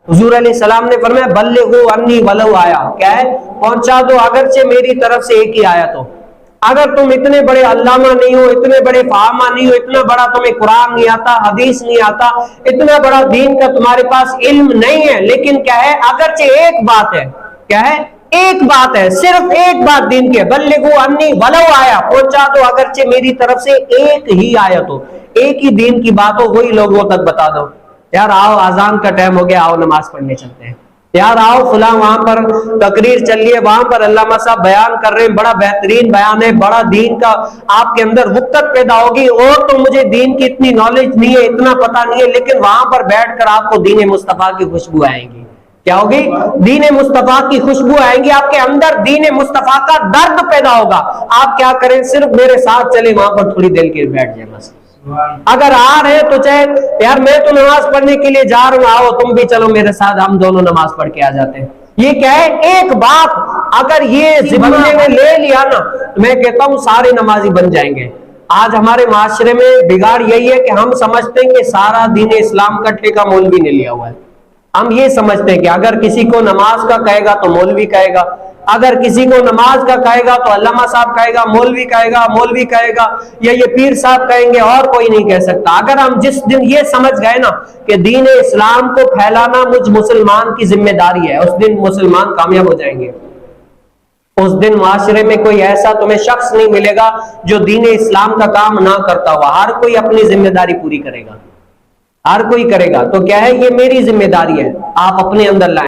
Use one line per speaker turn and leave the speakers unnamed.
حضور علیہ السلام نے فرمایا بلغوا انی ولو آیا، کیا ہے؟ پہنچا دو اگرچہ میری طرف سے ایک ہی آیت ہو۔ اگر تم اتنے بڑے علامہ نہیں ہو، اتنے بڑے فہامہ نہیں ہو، اتنا بڑا تمہیں قرآن نہیں آتا، حدیث نہیں آتا، اتنا بڑا دین کا تمہارے پاس علم نہیں ہے، لیکن کیا ہے؟ اگرچہ ایک بات ہے، کیا ہے؟ ایک بات ہے، صرف ایک بات دین کی ہے، بلغوا انی ولو آیا، پہنچا دو اگرچہ میری طرف سے ایک ہی آیت ہو، ایک ہی دین کی بات ہو، وہی لوگوں تک بتا دو۔ یار آؤ اذان کا ٹائم ہو گیا، آؤ نماز پڑھنے چلتے ہیں۔ یار آؤ فلاں وہاں پر تقریر چل رہی ہے، وہاں پر علامہ صاحب بیان کر رہے ہیں، بڑا بہترین بیان ہے، بڑا دین کا آپ کے اندر وقت پیدا ہوگی، اور تو مجھے دین کی اتنی نالج نہیں ہے، اتنا پتہ نہیں ہے، لیکن وہاں پر بیٹھ کر آپ کو دین مصطفیٰ کی خوشبو آئیں گی۔ کیا ہوگی؟ دین مصطفیٰ کی خوشبو آئیں گی، آپ کے اندر دین مصطفیٰ کا درد پیدا ہوگا۔ آپ کیا کریں؟ صرف میرے ساتھ چلیں، وہاں پر تھوڑی دیر کے بیٹھ جائیں بس۔ اگر آ رہے تو چاہے یار میں تو نماز پڑھنے کے لیے جا رہا ہوں، آؤ تم بھی چلو میرے ساتھ، ہم دونوں نماز پڑھ کے آ جاتے ہیں۔ یہ کیا ہے؟ ایک بات اگر یہ زبانے میں لے لیا نا، میں کہتا ہوں سارے نمازی بن جائیں گے۔ آج ہمارے معاشرے میں بگاڑ یہی ہے کہ ہم سمجھتے ہیں کہ سارا دین اسلام کا ٹھیکہ مولوی نے لیا ہوا ہے۔ ہم یہ سمجھتے ہیں کہ اگر کسی کو نماز کا کہے گا تو مولوی کہے گا، اگر کسی کو نماز کا کہے گا تو علامہ صاحب کہے گا، مولوی کہے گا، مولوی کہے گا، یا یہ پیر صاحب کہیں گے، اور کوئی نہیں کہہ سکتا۔ اگر ہم جس دن یہ سمجھ گئے نا کہ دین اسلام کو پھیلانا مجھ مسلمان کی ذمہ داری ہے، اس دن مسلمان کامیاب ہو جائیں گے۔ اس دن معاشرے میں کوئی ایسا تمہیں شخص نہیں ملے گا جو دین اسلام کا کام نہ کرتا ہوا، ہر کوئی اپنی ذمہ داری پوری کرے گا، ہر کوئی کرے گا۔ تو کیا ہے؟ یہ میری ذمہ داری ہے، آپ اپنے اندر لائیں۔